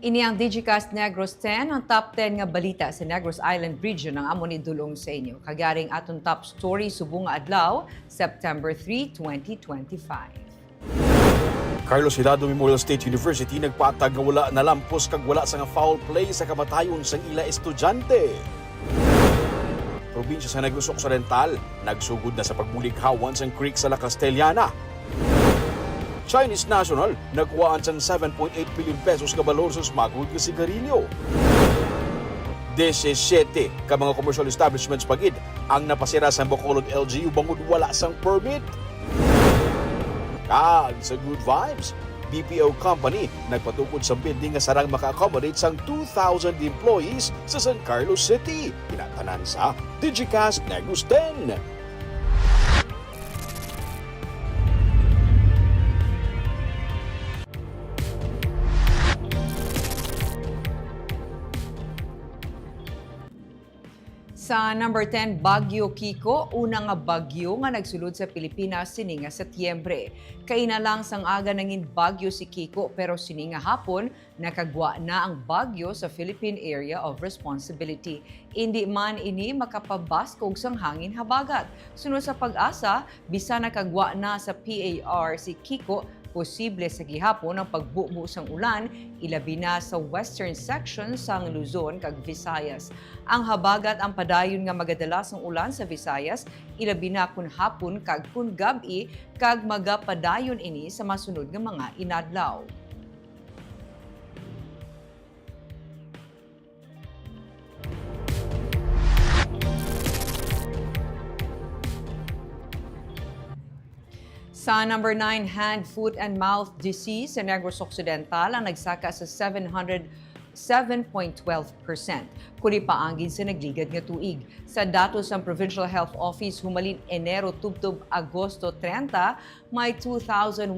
Ini ang Digicast Negros X, ang top 10 nga balita sa Negros Island region ng amo ni dulong sa inyo. Kagaring atong top story subong nga adlaw, September 3, 2025. Carlos Hidado Memorial State University nagpatag nga wala nalampos kag wala sa nga foul play sa kamatayon sang ila estudyante. Probinsya sa Negros Occidental nagsugod na sa pagbulighawan sang creek sa La Castellana. Chinese national nagkuhaan sang 7.8 billion pesos nga balor sa smuggled nga sigarilyo. 17 ka mga commercial establishments pagid ang napasira sa Bacolod LGU bangod wala sang permit. Kag sa good vibes, BPO company nagpatukod sa bidding nga sarang maka-accommodate sang 2,000 employees sa San Carlos City. Tinatanan sa Digicast Negros X. Sa number 10, Bagyo Kiko, unang nga bagyo nga nagsulod sa Pilipinas sininga Setyembre. Kaina lang sang aga nangin bagyo si Kiko pero sininga hapon nakagwa na ang bagyo sa Philippine Area of Responsibility. Hindi man ini makapabaskog sang hangin habagat. Sunod sa pag-asa, bisa nakagwa na sa PAR si Kiko, posible sa gihapon ang pagbubo sang ulan, ilabi na sa western section sang Luzon kag Visayas. Ang habagat ang padayon nga magadalas ng ulan sa Visayas, ilabi na kun hapon kag kun gabi kag magapadayon ini sa masunod nga mga inadlaw. Sa number 9, hand, foot, and mouth disease sa Negros Occidental ang nagsaka sa 7.12%. Kuni paangin sa nagligad nga tuig. Sa datos ng Provincial Health Office, humalin Enero tubtob Agosto 30, may 2,155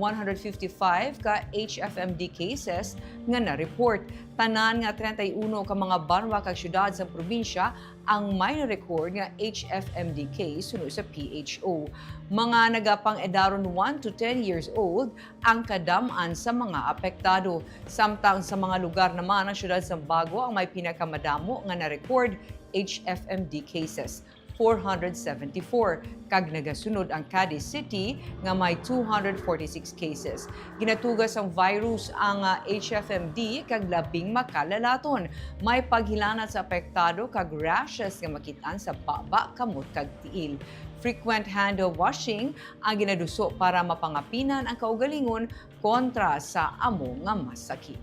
ka HFMD cases nga na-report. Tanan nga 31 ka mga banwa kag syudad sa probinsya ang may na-record nga HFMD case sunod sa PHO. Mga nagapang edaron 1 to 10 years old ang kadaman sa mga apektado. Samtang sa mga lugar naman ng syudad sa Bago ang may pinakamadamo nga na-record HFMD cases, 474. Kag nagasunod ang Cadiz City nga may 246 cases. Ginatugas ang virus ang HFMD kag labing makalalaton. May paghilanat sa apektado kag rashes nga makitaan sa baba, kamot kag tiil. Frequent hand washing ang ginaduso para mapangapinan ang kaugalingon kontra sa amo nga masakit.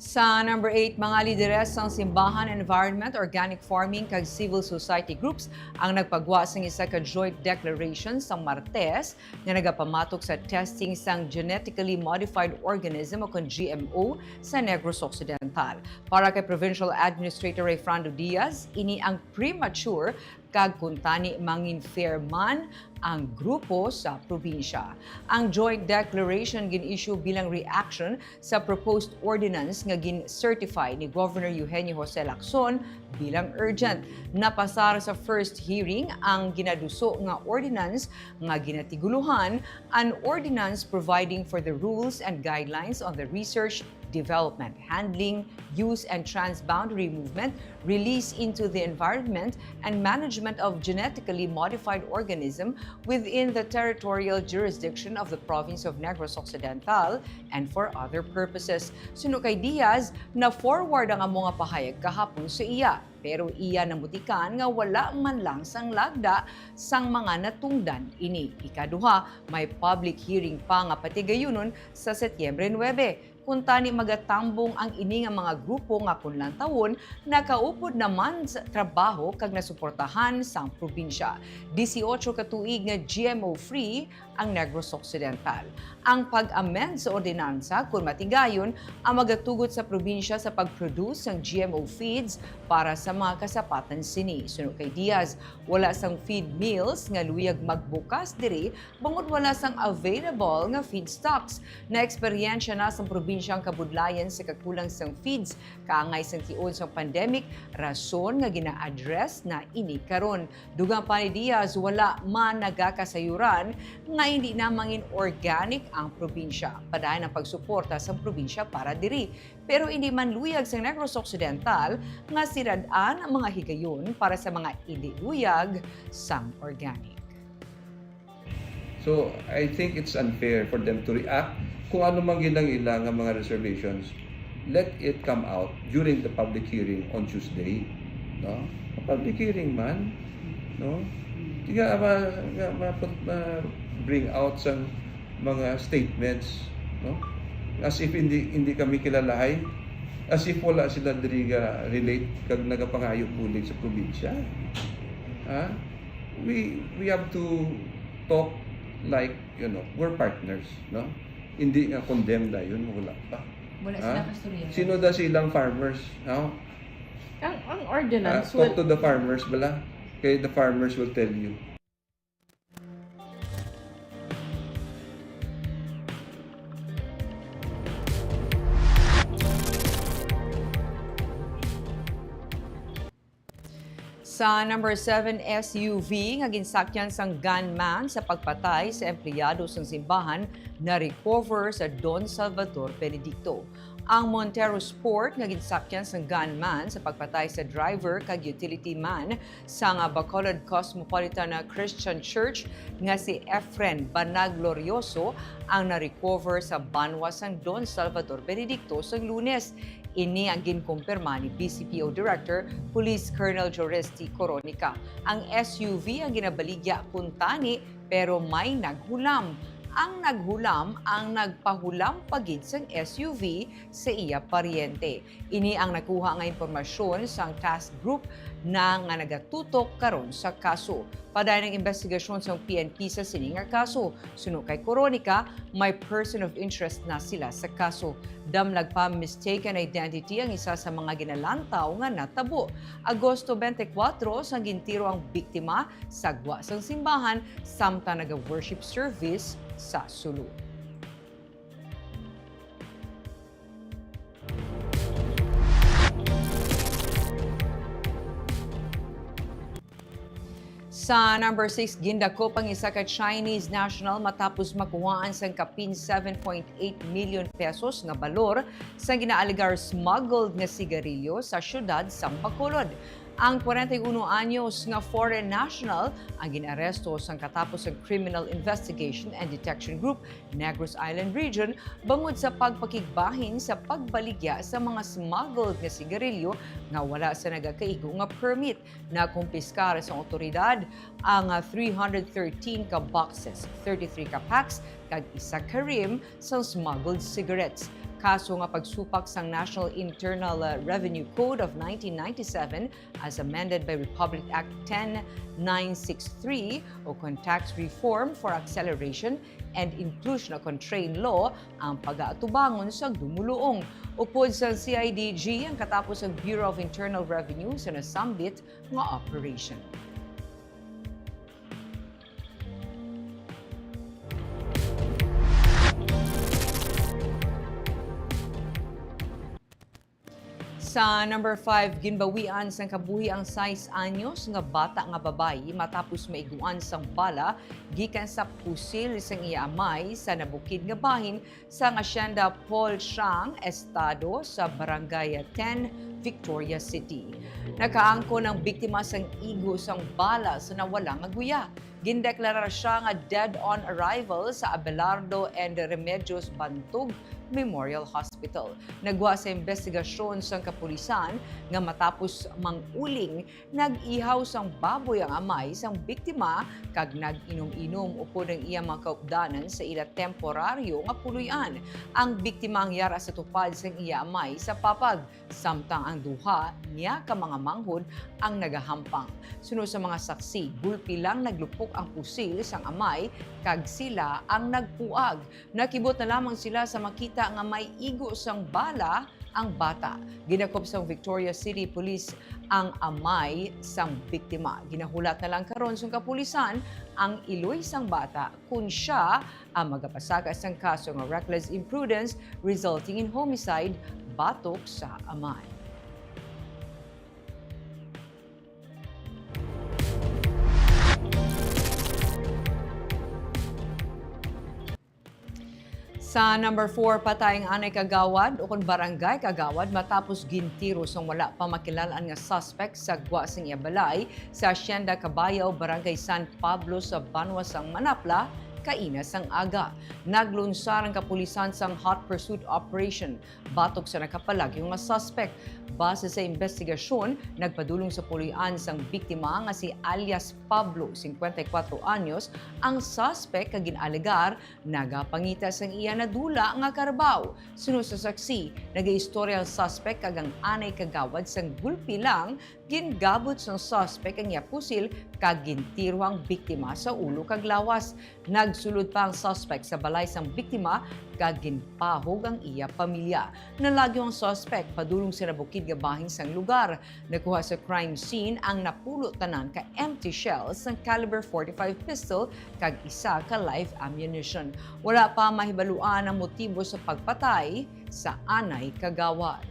Sa number 8, mga lideres ng simbahan, environment, organic farming kag civil society groups ang nagpagwa sang isa ka joint declaration sa Martes nga nagapamatok sa testing sang genetically modified organism o GMO sa Negros Occidental. Para kay Provincial Administrator Fernando Diaz, ini ang premature kag kuntani mangin fair man ang grupo sa probinsya. Ang joint declaration gin-issue bilang reaction sa proposed ordinance nga gin-certify ni Governor Eugenio Jose Lacson bilang urgent. Napasar sa first hearing ang ginaduso nga ordinance nga ginatiguluhan, an ordinance providing for the rules and guidelines on the research, development, handling, use, and transboundary movement, release into the environment, and management of genetically modified organism within the territorial jurisdiction of the province of Negros Occidental and for other purposes. Suno kay Diaz, na-forward ang mga pahayag kahapon sa iya. Pero iya namutikan nga wala man lang sang lagda sang mga natungdan ini. Ikaduha, may public hearing pa nga patigayunon sa Setyembre 9. Kuntani magatambong ang ini nga mga grupo nga kunlang taon nakaupod naman sa trabaho kag nasuportahan sang probinsya. 18 ka tuig nga GMO-free ang Negros Occidental. Ang pag-amend sa ordinansa kung matigayon ang magatugot sa probinsya sa pag-produce ng GMO feeds para sa mga kasapatan sini. Sunod kay Diaz, wala sang feed mills nga luyag magbukas diri bangod wala sang available nga feedstocks. Na eksperyensya na sa probinsya probinsyang kabudlayan sa kakulang sang feeds kaangay sang tiyon sa pandemic, rason nga gina-address na ini karon. Dugang pa ni Diaz, wala man nagakasayuran nga hindi na mangin organic ang probinsya. Padayon ang pagsuporta sa probinsya para diri. Pero hindi man luyag sa Negros Occidental nga siradaan ang mga higayon para sa mga hindi luyag sang organic. So, I think it's unfair for them to react kung ano man ilang ang mga reservations. Let it come out during the public hearing on Tuesday. No? Public hearing man, no? Tiga bring out sa mga statements, no? As if hindi kami kilalahay, as if wala sila diri relate kag nagapangayo bulig sa probinsya. We have to talk like, we're partners, no? Hindi nga condemn na yun, wala pa. Wala sila kasturya. Sino da silang farmers, no? Ang ordinance Talk to the farmers, bala. Okay, the farmers will tell you. Sa number 7 SUV nga ginsakyan sang gunman sa pagpatay sa empleyado sang simbahan na recover sa Don Salvador Benedicto. Ang Montero Sport nga ginsakyan sang gunman sa pagpatay sa driver kag utility man sa Bacolod Cosmopolitan Christian Church nga si Efren Banaglorioso ang na-recover sa banwa sang Don Salvador Benedicto sang Lunes. Ini ang ginkumpirma ni BCPO Director Police Colonel Joresti Coronica. Ang SUV ang ginabaligya kuntani pero may naghulam. Ang naghulam ang nagpahulam pagid sang SUV sa iya paryente. Ini ang nakuha nga impormasyon sang task group na nga nagatutok karon sa kaso. Padayon ng investigasyon sa PNP sa sining nga kaso. Suno kay Coronica, may person of interest na sila sa kaso. Damlag pa mistaken identity ang isa sa mga ginalantaw nga natabo. Agosto 24 sang gintiro ang biktima sa gwa sang simbahan samtang naga-worship service sa sulod. Sa number 6, gindako pang isa ka Chinese national matapos makuhaan sang kapin 7.8 million pesos nga balor sa ginaaligar smuggled nga sigarilyo sa syudad sa Bacolod. Ang 41 anyos nga foreign national ang ginaresto sang katapos ng Criminal Investigation and Detection Group Negros Island Region bangod sa pagpakigbahin sa pagbaligya sa mga smuggled nga sigarilyo nga wala sa nagakaigo nga permit. Nakumpiskar sa otoridad ang 313 ka boxes, 33 ka packs kag isa ka rim sa smuggled cigarettes. Kaso nga pagsupak sang National Internal Revenue Code of 1997 as amended by Republic Act 10963 o Tax Reform for Acceleration and Inclusion of Contrain Law ang pag-aatubangon sa dumuluong. Upod sa CIDG ang katapos ang Bureau of Internal Revenue sa nasambit nga operation. Sa number 5, ginbawian sang kabuhi ang 6 anyos nga bata nga babayi matapos maiguan sang bala gikan sa pusil sang iya amay sa nabukid nga bahin sa Hacienda Paul Siang Estado sa Barangay 10, Victoria City. Nakaangko ng biktima sang igo sang bala sa nawala nga guya. Gindeklara siya nga dead on arrival sa Abelardo and Remedios Bantog Memorial Hospital. Nagwa sa investigasyon sang kapulisan nga matapos manguling, nag-ihaw sang baboy ang amay sang biktima kag nag-inom-inom upod ang iya mga kaupdanan sa ila temporaryo nga puluyan. Ang biktima ang yara sa tupad sang iya amay sa papag, samtang ang duha niya ka mga manghod ang nagahampang. Sunod sa mga saksi, bulpi lang naglupok ang pusil sang amay kag sila ang nagpuag. Nakibot na lamang sila sa makita nga may igo sang bala ang bata. Ginakop sa Victoria City Police ang amay sang biktima. Ginahulat na lang karon sa kapulisan ang iloy sang bata kung siya ang magapasaka sang kaso ng reckless imprudence resulting in homicide batok sa amay. Sa number 4, patayang anay kagawad o kung barangay kagawad matapos gintiro sang wala pa makilalaan nga suspect sa Guasing Ibalay sa Hacienda Cabayaw, Barangay San Pablo sa Banwa sang Manapla, kaina sang aga. Naglunsar ang kapulisan sang hot pursuit operation batok sa nakapalagyong nga suspect. Base sa investigasyon, nagpadulong sa pulian sang biktima nga si alias Pablo, 54 anyos, ang suspect kag ginalegar nagapangita sang iya na dula nga karbaw. Sunod sa saksi, nagaistorya ang suspect kag ang anay kagawad sang gulpi lang gingabot sang suspect ang iya pusil kag gintiro ang biktima sa ulo kag lawas. Nagsulod pa ang suspect sa balay sang biktima kag ginpahog ang iya pamilya. Nalagyo ang suspect padulong sa nabukid nga bahin sang lugar. Nakuha sa crime scene ang napulot tanan ka empty shells ng caliber 45 pistol kag isa ka live ammunition. Wala pa mahibaluan ang motibo sa pagpatay sa anay kagawad.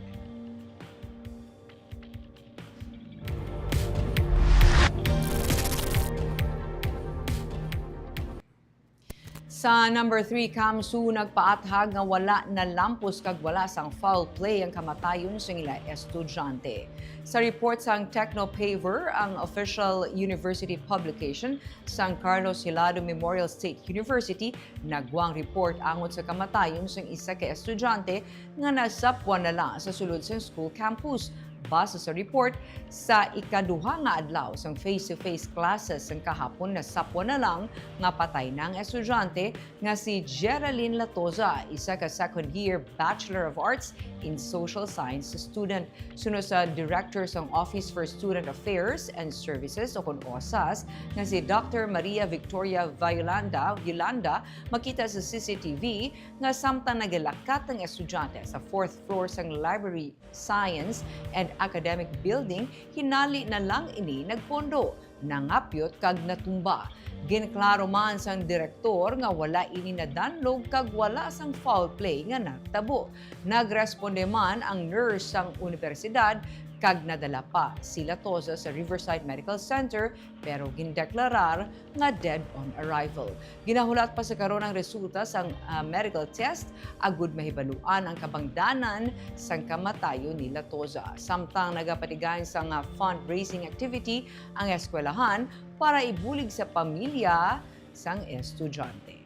Sa number 3, Kamsu nagpaathag nga wala na lampos kag wala sang foul play ang kamatayon sa ila estudyante. Sa report sang Technopaver, ang official university publication sang Carlos Hilado Memorial State University, nagwang report angot sa kamatayon sang isa ka estudyante nga nasapwan na lang sa sulod sang school campus. Base sa report, sa ikaduha nga adlaw sang face-to-face classes sang kahapon na sapwa na lang nga patay na ang estudyante nga si Geraldine Latoza, isa ka second-year Bachelor of Arts in Social Science student. Sunod sa Director sang Office for Student Affairs and Services o kung OSAS nga si Dr. Maria Victoria Yolanda, makita sa CCTV nga samtang nagalakat ang estudyante sa 4th floor sang Library Science and Academic Building, hinali na lang ini nagpondo, nangapyot kag natumba. Ginklaro man sang direktor nga wala ini nadanlog kag wala sang foul play nga nagtabo. Nagresponde man ang nurse sang universidad kag nadala pa si Latoza sa Riverside Medical Center pero gindeklarar nga dead on arrival. Ginahulat pa sa karon ang resulta sang medical test agud mahibaluan ang kabangdanan sang kamatayo ni Latoza. Samtang nagapatigayon sang fundraising activity ang eskwelahan para ibulig sa pamilya sang estudyante.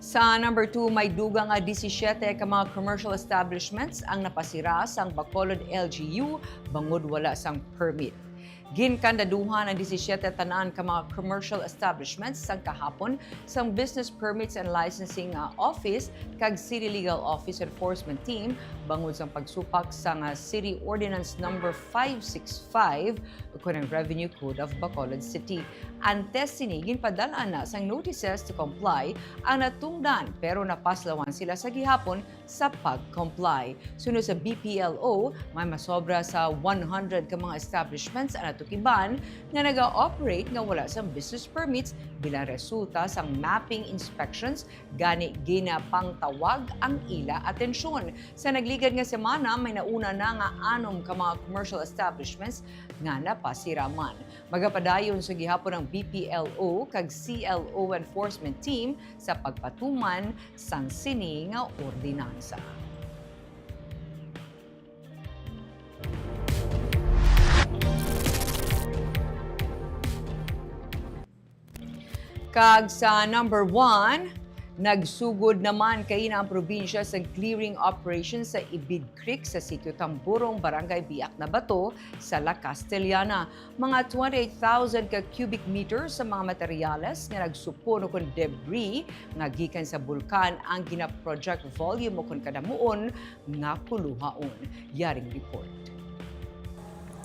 Sa number 2, may dugang nga 17 ka mga commercial establishments ang napasira sang Bacolod LGU bangod wala sang permit. Ginkandaduhan ang 17 tanan ka mga commercial establishments sang kahapon sang Business Permits and Licensing Office kag City Legal Office Enforcement Team bangod sang pagsupak sang City Ordinance number 565 ukon ang Revenue Code of Bacolod City. Antes sini ginpadala na sang notices to comply ang natungdan pero napaslawan sila sa gihapon sa pag-comply. Sunod sa BPLO, may masobra sa 100 ka mga establishments ang natukiban nga naga-operate nga wala sa business permits bilang resulta sang mapping inspections gani ginapangtawag ang ila atensyon. Sa nagligad nga semana, may nauna na nga 6 ka mga commercial establishments nga napasiraman. Magapadayon sa gihapon ng BPLO kag CLO Enforcement Team sa pagpatuman sang sini nga ordinansa. Kag sa number 1, nagsugod naman kay na ang probinsya sa clearing operation sa Ibid Creek sa sitio Tamburong, Barangay Biak na Bato sa La Castellana. Mga 28,000 ka cubic meters sa mga materyales nga nagsupon o kon debris nga gikan sa bulkan ang gina-project volume o kon kadamuon nga kuluhaon. Yaring report.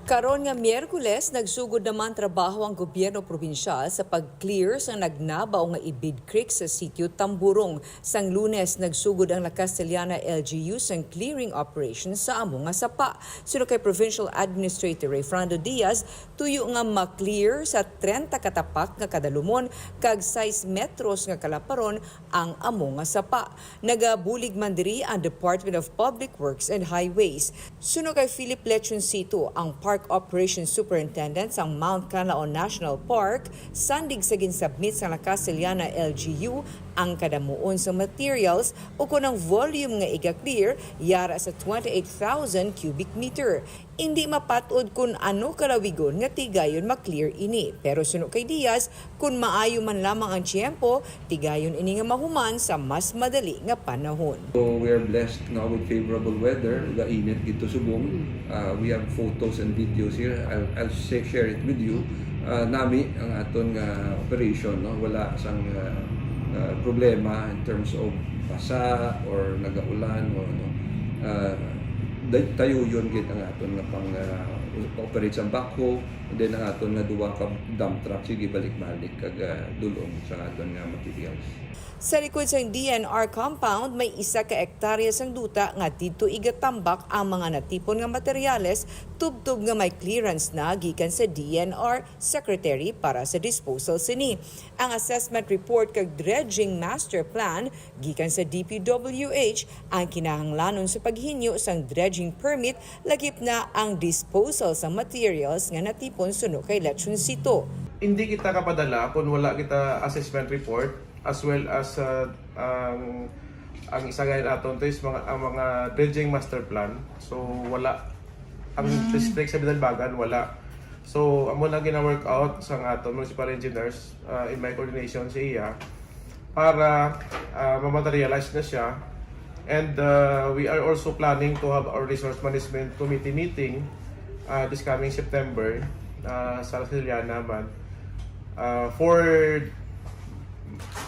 Karon nga Miyerkules, nagsugod naman trabaho ang gobyerno probinsyal sa pag-clear sa nagnabaw nga Ibid Creek sa sitio Tamburong. Sang Lunes, nagsugod ang La Castellana LGU sang clearing operation sa amo nga sapa. Sino kay Provincial Administrator Fernando Diaz, tuyo nga ma-clear sa 30 katapak nga kadalumon kag 6 metros nga kalaparon ang amo nga sapa. Nagabulig man diri ang Department of Public Works and Highways. Sino kay Philip Lechoncito, ang Park Operations Superintendent sa Mount Canlaon National Park, sandig sa ginsubmit sa La Castellana LGU ang kadamuon sa materials o kunang volume nga iga-clear yara sa 28,000 cubic meter. Hindi mapatod kung ano kalawigon nga tigayon maklear ini. Pero suno kay Diaz, kung maayo man lamang ang tiyempo, tigayon ini nga mahuman sa mas madali nga panahon. So we are blessed now with favorable weather. Gainit dito subong. We have photos and videos here. I'll share it with you. Nami ang aton nga operation, no? Wala sang problema in terms of basa or nagaulan o ano. Tayo yun gid ang aton nga pang operate sa backhoe, and then ang aton nga duwa ka dump truck sige balik-balik kag dulong sa aton nga materials. Sa likod sa DNR compound, may 1 ka ektarya sang duta nga dito igatambak ang mga natipon nga materyales tubtub nga may clearance na gikan sa DNR Secretary para sa disposal sini. Ang assessment report kag dredging master plan gikan sa DPWH ang kinahanglanon sa paghinyo sang dredging permit lagip na ang disposal sa materials nga natipon suno kay Lechoncito. Hindi kita kapadala kung wala kita assessment report as well as ang isa gayud aton to is mga dredging master plan. So wala ang district sa Bidalbagan wala. So amo na gina-work out sa aton municipal engineers in my coordination sa iya para ma-materialize na siya. And we are also planning to have our resource management committee meeting this coming September sa Castellana naman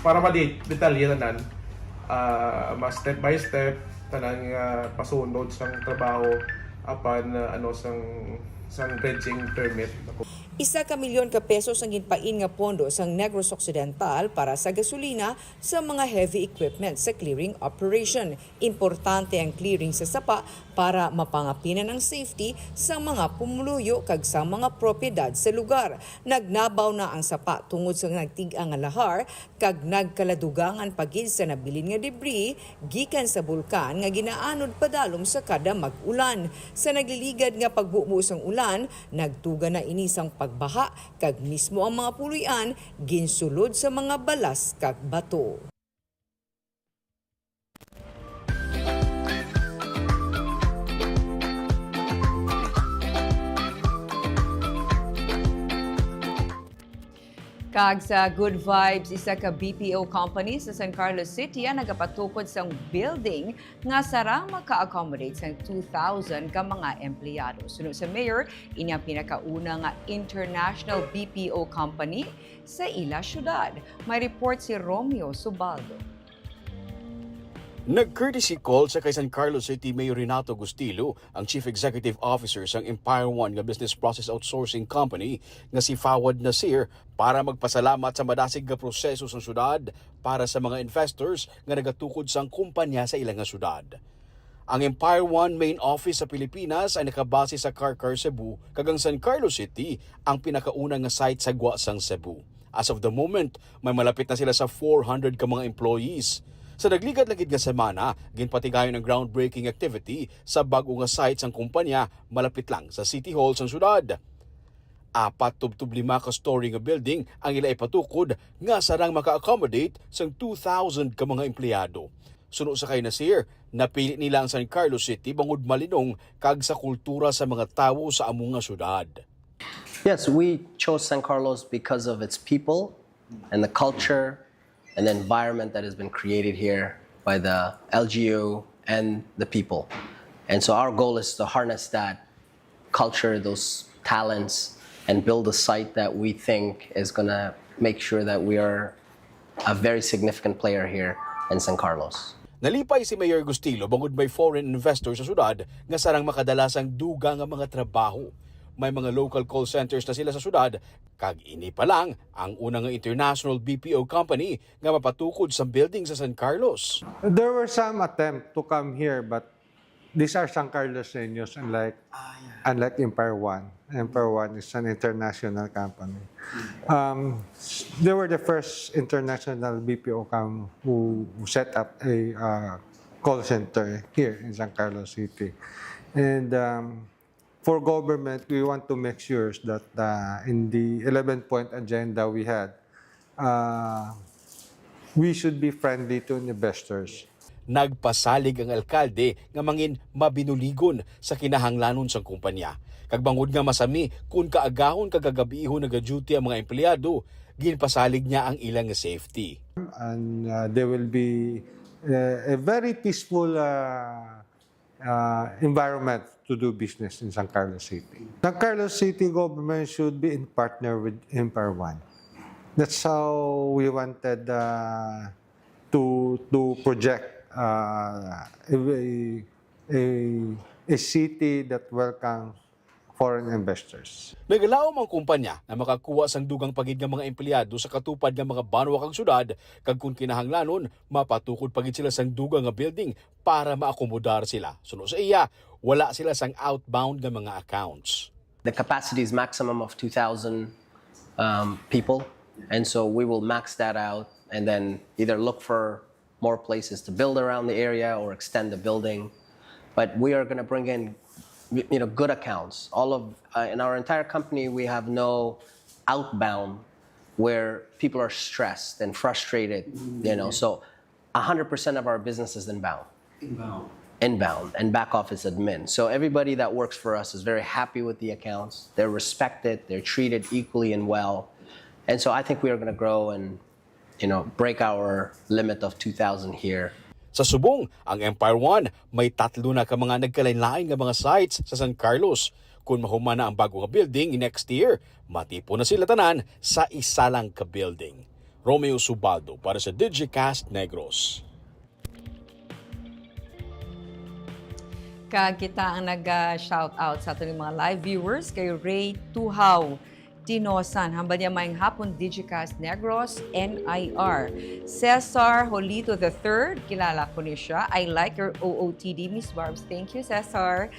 para ma-detalye tanan step by step tanang pasunod sang trabaho apan sang dredging permit. 1 milyon ka pesos ang ginpain nga pondo sang Negros Occidental para sa gasolina sa mga heavy equipment sa clearing operation. Importante ang clearing sa sapa para mapangapinan ang safety sa mga pumuluyo kag sa mga propiedad sa lugar. Nagnabaw na ang sapa tungod sa nagtig-ang nga lahar kag nagkaladugangan pagid sa nabilin nga debris gikan sa bulkan nga ginaanod padalom sa kada mag-ulan. Sa nagliligad nga pagbubo sang ulan, nagtuga na ini sang pagbaha kag mismo ang mga puloy-an ginsulod sa mga balas kag bato. Kag sa Good Vibes, 1 ka BPO company sa San Carlos City ang nagapatukod sa building nga sarang maka-accommodate sa 2,000 ka mga empleyado. Sunod sa mayor, ini ang pinakauna nga international BPO company sa ila syudad. May report si Romeo Subaldo. Nag-courtesy call sa kay San Carlos City Mayor Renato Gustilo, ang Chief Executive Officer ng Empire One nga Business Process Outsourcing Company nga si Fawad Nasir para magpasalamat sa madasig nga proseso sa syudad para sa mga investors nga nagatukod sang kumpanya sa ilang nga syudad. Ang Empire One main office sa Pilipinas ay nakabase sa Carcar, Cebu, kag ang San Carlos City ang pinakaunang nga site sa Guasang, Cebu. As of the moment, may malapit na sila sa 400 ka mga employees. Sa nagligad-lagid nga semana, ginpatigayon ang groundbreaking activity sa bago nga site sang kumpanya malapit lang sa City Hall sang syudad. 4-5 ka story nga building ang ila ipatukod nga sarang maka-accommodate sang 2,000 ka mga empleyado. Suno sa kay Nasir, napili nila ang San Carlos City bangod malinong kag sa kultura sa mga tawo sa among nga syudad. Yes, we chose San Carlos because of its people and the culture and the environment that has been created here by the LGU and the people. And so our goal is to harness that culture, those talents, and build a site that we think is going to make sure that we are a very significant player here in San Carlos. Nalipay si Mayor Gustilo bangod may foreign investors sa syudad nga sarang makadalasang duga nga mga trabaho. may mga local call centers na sila sa syudad, kag ini pa lang ang unang international BPO company nga mapatukod sa building sa San Carlos. There were some attempt to come here, but these are San Carloseños, unlike Empire One. Empire One is an international company. They were the first international BPO who set up a call center here in San Carlos City. And for government, we want to make sure that in the 11-point agenda we had, we should be friendly to investors. Nagpasalig ang alkalde nga mangin mabinuligon sa kinahanglanon sang kumpanya. Kag bangod nga masami kung kaagahon kagagabihon nagaduty ang mga empleyado, ginpasalig niya ang ilang safety. And there will be a very peaceful environment to do business in San Carlos City. San Carlos City government should be in partner with Empire One. That's how we wanted to project a city that welcomes foreign investors. Nagalaom ang kumpanya na makakuha sang dugang pagid nga mga empleyado sa katupad nga mga banwa kang syudad, kag kung kinahanglanon mapatukod pagid sila sang dugang nga building para maakomodar sila. Suno sa iya, wala sila sang outbound nga mga accounts. The capacity is maximum of 2,000 people, and so we will max that out and then either look for more places to build around the area or extend the building. But we are going to bring in good accounts. In our entire company, we have no outbound where people are stressed and frustrated, so 100% of our business is inbound. Inbound and back office admin. So everybody that works for us is very happy with the accounts. They're respected, they're treated equally and well. And so I think we are going to grow and break our limit of 2,000 here. Sa subong, ang Empire One may 3 na ka mga nagkalain-lain nga mga sites sa San Carlos. Kung mahuman na ang bago nga building next year, matipo na sila tanan sa isa lang ka building. Romeo Subaldo para sa Digicast Negros. Kita ang nag-shout out sa ating mga live viewers kay Ray Tuhaw Tinosan, hamba niya mayang hapon Digicast Negros NIR. Cesar Holito III, kilala ko ni siya. I like your OOTD, Miss Barbs. Thank you, Cesar.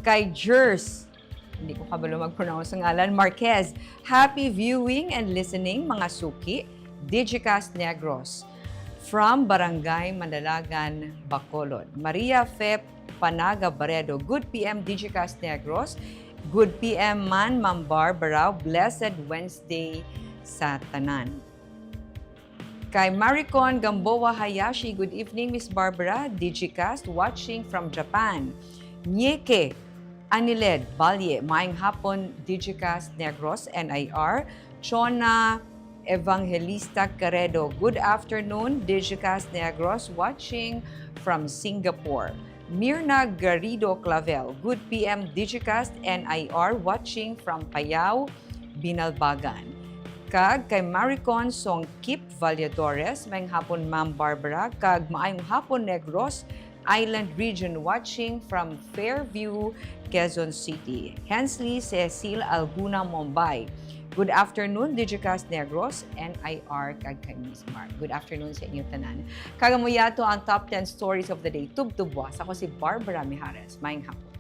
Kay Jers, hindi ko kabalo mag-pronounce ang ngalan, Marquez, happy viewing and listening mga suki, Digicast Negros. From Barangay Mandalagan, Bacolod. Maria Fep Panaga Baredo, good PM Digicast Negros. Good PM man, Ma'am Barbara. Blessed Wednesday sa tanan. Kay Maricon Gamboa Hayashi, good evening, Miss Barbara. Digicast watching from Japan. Nyeke Aniled Balye, maayong hapon, Digicast Negros NIR. Chona Evangelista Caredo, good afternoon, Digicast Negros watching from Singapore. Mirna Garrido Clavel, good PM Digicast NIR watching from Payao, Binalbagan. Kag kay Maricon Songkip Valladores, maayong hapon Ma'am Barbara, kag maayong hapon Negros Island Region watching from Fairview, Quezon City. Hensley Cecil Alguna, Mumbai. Good afternoon, Digicast Negros, NIR, kag kay Miss Mark. Good afternoon sa inyong tanan. Kagamuyato ang top 10 stories of the day. Tubtubwas. Ako si Barbara Mijares. Maayong hapon.